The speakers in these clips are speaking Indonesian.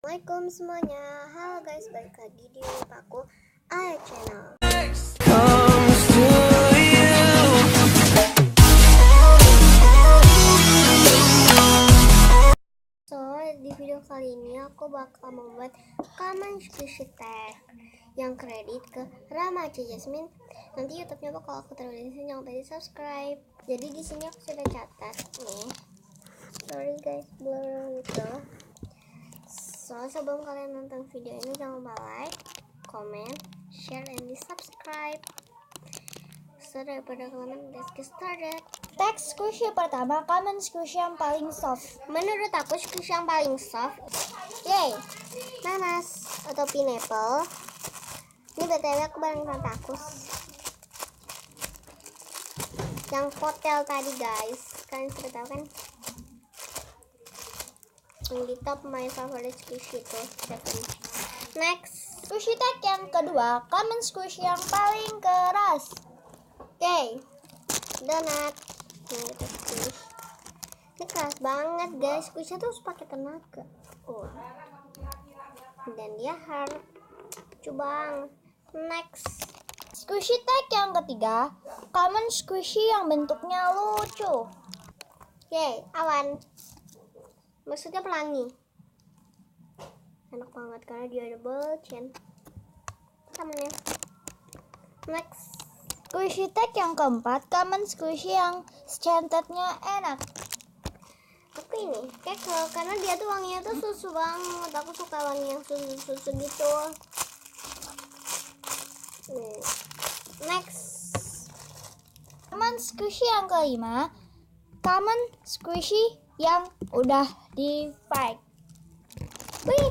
Assalamualaikum semuanya. Halo guys, balik lagi di aku Aya Channel. So, di video kali ini aku bakal membuat common squishy tag yang kredit ke Rama C. Jasmine. Nanti YouTube-nya bakal aku taruh di sini, jangan lupa di subscribe. Jadi di sini aku sudah catat nih. Sorry guys, blur gitu. So, sebelum kalian nonton video ini jangan lupa like, comment, share, and di subscribe. So, daripada kalian, let's get started. Teks squishy pertama, common squishy yang paling soft. Menurut aku squishy yang paling soft, yay, nanas atau pineapple. Ini btw aku bareng tante aku yang hotel tadi guys. Kalian sudah tahu kan? Yang di top my favorite squishy itu 7. Next, Squishy tag yang kedua, common squishy yang paling keras. okay, donat. Nah, kita squish. Ini keras banget guys, squishnya tuh harus pakai tenaga. Dan dia hard. Coba. Next, Squishy tag yang ketiga, common squishy yang bentuknya lucu. yay, awan. Maksudnya pelangi. Enak banget karena dia ada bolcen. Temennya. Next, Squishy tag yang keempat, common squishy yang scented-nya enak. aku ini kekel karena dia tuh wanginya tuh susu banget. Aku suka wangi yang susu gitu. Next, Common squishy yang kelima, common squishy yang udah di fry. wih.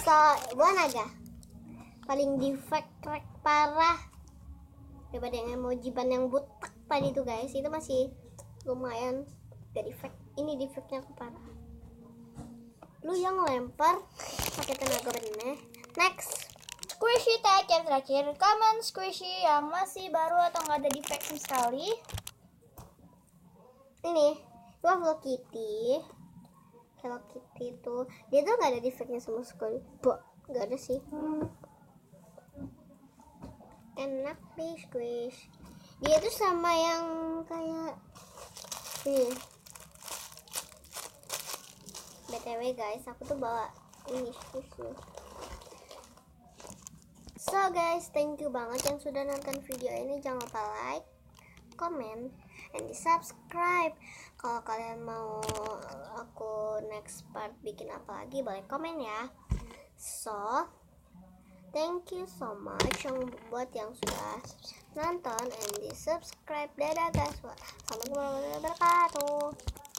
So, buah naga paling defect parah daripada yang emoji ban yang butek tadi tuh guys. Itu masih lumayan gak defect. Ini defectnya aku parah. Lu yang lempar pakai tenaga bener. Next, Squishy tag yang terakhir, common squishy yang masih baru atau nggak ada defect sama sekali. ini Hello Kitty. Hello Kitty tuh dia tuh gak ada defectnya sama sekali. Gak ada sih. Enak di squish. Dia tuh sama yang kayak ini. BTW guys, aku tuh bawa ini squishnya. So guys, thank you banget yang sudah nonton video ini. Jangan lupa like, comment, and di subscribe. Kalau kalian mau aku next part bikin apa lagi, boleh komen ya. So, thank you so much yang buat yang sudah nonton and di subscribe. Dadah guys. Assalamualaikum warahmatullahi wabarakatuh.